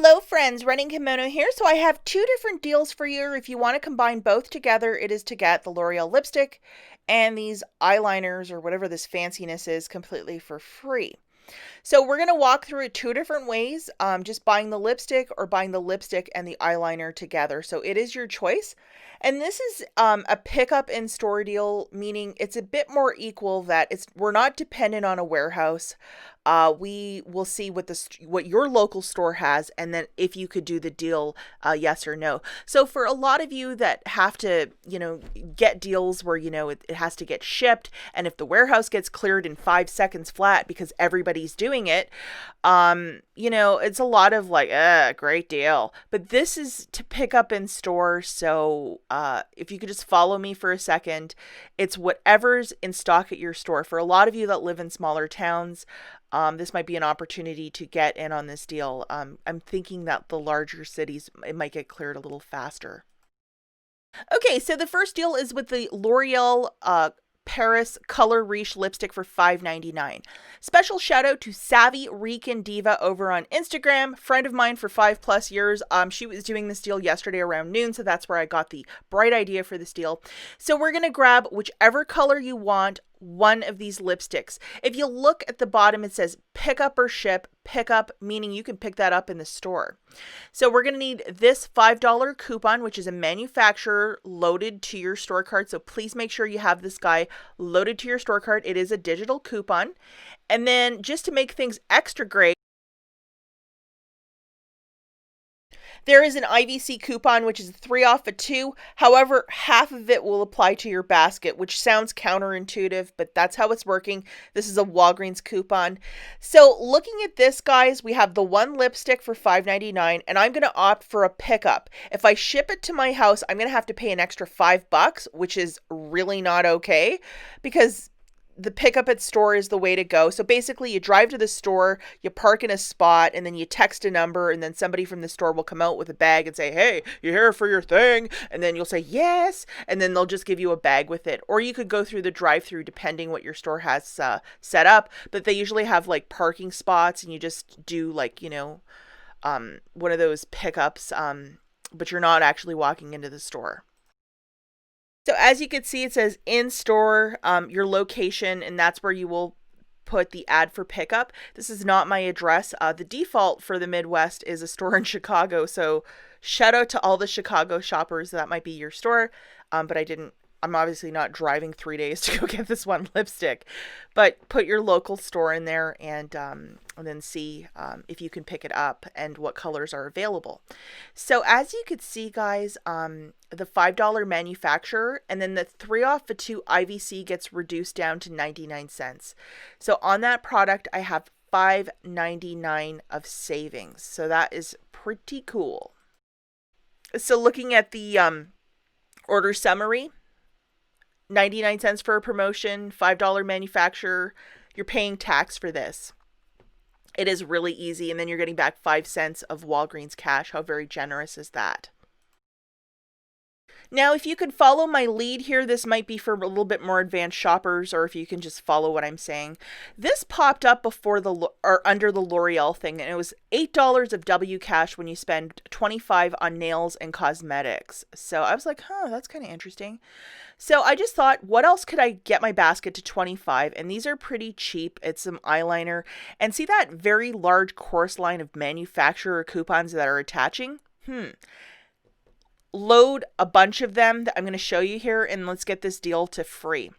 Hello friends, Running Kimono here. So I have two different deals for you. If you want to combine both together, it is to get the L'Oreal lipstick and these eyeliners or whatever this fanciness is completely for free. So we're going to walk through it two different ways, just buying the lipstick or buying the lipstick and the eyeliner together. So it is your choice. And this is a pickup in store deal, meaning it's a bit more equal that we're not dependent on a warehouse. We will see what your local store has, and then if you could do the deal, yes or no. So for a lot of you that have to, get deals where, it has to get shipped, and if the warehouse gets cleared in 5 seconds flat because everybody's doing it, it's a lot of like, great deal. But this is to pick up in store. So if you could just follow me for a second, it's whatever's in stock at your store. For a lot of you that live in smaller towns, this might be an opportunity to get in on this deal. I'm thinking that the larger cities, it might get cleared a little faster. Okay, so the first deal is with the L'Oreal Paris Color Riche lipstick for $5.99. Special shout out to Savvy Rican Diva over on Instagram, friend of mine for 5+ years. She was doing this deal yesterday around noon, so that's where I got the bright idea for this deal. So we're going to grab whichever color you want, one of these lipsticks. If you look at the bottom, it says pick up or ship. Pick up meaning you can pick that up in the store. So we're going to need this $5 coupon, which is a manufacturer loaded to your store cart. So please make sure you have this guy loaded to your store cart. It is a digital coupon. And then just to make things extra great, there is an IVC coupon, which is 3 off of 2. However, half of it will apply to your basket, which sounds counterintuitive, but that's how it's working. This is a Walgreens coupon. So looking at this, guys, we have the one lipstick for $5.99, and I'm going to opt for a pickup. If I ship it to my house, I'm going to have to pay an extra $5, which is really not okay, because the pickup at store is the way to go. So basically you drive to the store, you park in a spot, and then you text a number, and then somebody from the store will come out with a bag and say, hey, you here for your thing? And then you'll say, yes. And then they'll just give you a bag with it. Or you could go through the drive-through depending what your store has set up. But they usually have like parking spots, and you just do like, one of those pickups, but you're not actually walking into the store. So as you can see, it says in store, your location, and that's where you will put the ad for pickup. This is not my address. The default for the Midwest is a store in Chicago. So shout out to all the Chicago shoppers. That might be your store. But I'm obviously not driving 3 days to go get this one lipstick, but put your local store in there and then see if you can pick it up and what colors are available. So as you could see, guys, the $5 manufacturer and then the 3 off of 2 IVC gets reduced down to 99 cents. So on that product, I have $5.99 of savings. So that is pretty cool. So looking at the order summary, 99 cents for a promotion, $5 manufacturer, you're paying tax for this. It is really easy, and then you're getting back 5 cents of Walgreens cash. How very generous is that? Now, if you could follow my lead here, this might be for a little bit more advanced shoppers, or if you can just follow what I'm saying. This popped up under the L'Oreal thing, and it was $8 of W cash when you spend $25 on nails and cosmetics. So I was like, that's kind of interesting. So I just thought, what else could I get my basket to $25? And these are pretty cheap. It's some eyeliner. And see that very large course line of manufacturer coupons that are attaching? Load a bunch of them that I'm going to show you here, and let's get this deal to free.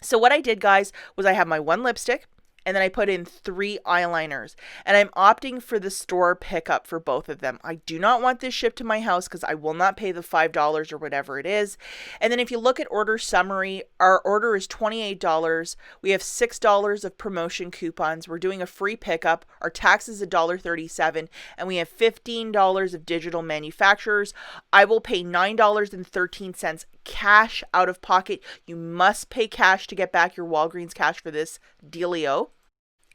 So what I did, guys, was I have my one lipstick, and then I put in 3 eyeliners, and I'm opting for the store pickup for both of them. I do not want this shipped to my house because I will not pay the $5 or whatever it is. And then if you look at order summary, our order is $28. We have $6 of promotion coupons. We're doing a free pickup. Our tax is $1.37, and we have $15 of digital manufacturers. I will pay $9.13 cash out of pocket. You must pay cash to get back your Walgreens cash for this dealio.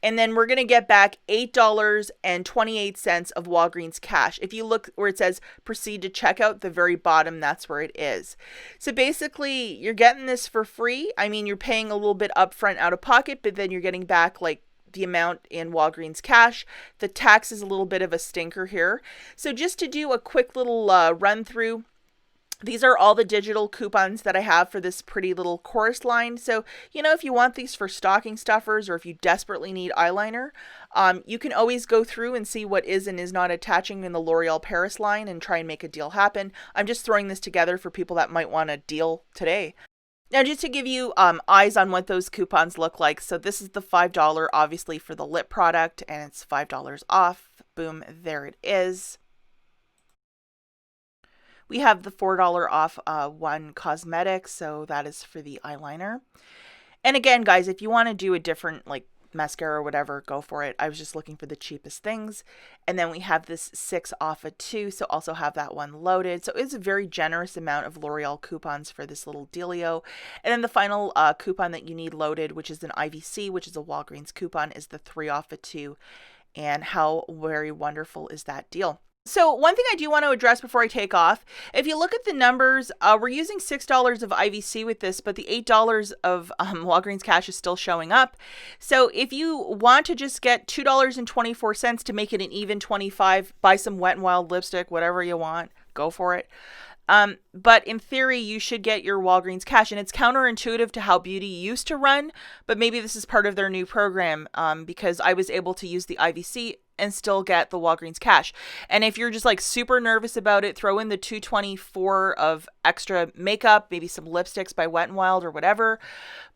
And then we're going to get back $8.28 of Walgreens cash. If you look where it says proceed to checkout, the very bottom, that's where it is. So basically, you're getting this for free. I mean, you're paying a little bit upfront out of pocket, but then you're getting back like the amount in Walgreens cash. The tax is a little bit of a stinker here. So just to do a quick little run through, these are all the digital coupons that I have for this pretty little chorus line. So, if you want these for stocking stuffers or if you desperately need eyeliner, you can always go through and see what is and is not attaching in the L'Oreal Paris line and try and make a deal happen. I'm just throwing this together for people that might want a deal today. Now, just to give you eyes on what those coupons look like. So this is the $5, obviously, for the lip product, and it's $5 off. Boom, there it is. We have the $4 off one cosmetic, so that is for the eyeliner. And again, guys, if you want to do a different mascara or whatever, go for it. I was just looking for the cheapest things. And then we have this 6 off of 2, so also have that one loaded. So it's a very generous amount of L'Oreal coupons for this little dealio. And then the final coupon that you need loaded, which is an IVC, which is a Walgreens coupon, is the 3 off of 2. And how very wonderful is that deal? So one thing I do want to address before I take off, if you look at the numbers, we're using $6 of IVC with this, but the $8 of Walgreens cash is still showing up. So if you want to just get $2.24 to make it an even 25, buy some Wet n Wild lipstick, whatever you want, go for it. But in theory, you should get your Walgreens cash, and it's counterintuitive to how beauty used to run, but maybe this is part of their new program, because I was able to use the IVC and still get the Walgreens cash. And if you're just super nervous about it, throw in the $2.24 of extra makeup, maybe some lipsticks by Wet n Wild or whatever.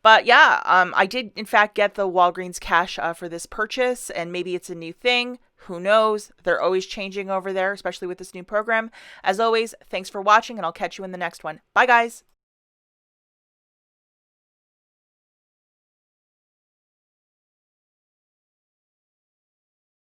But yeah, I did in fact get the Walgreens cash for this purchase, and maybe it's a new thing. Who knows? They're always changing over there, especially with this new program. As always, thanks for watching, and I'll catch you in the next one. Bye, guys.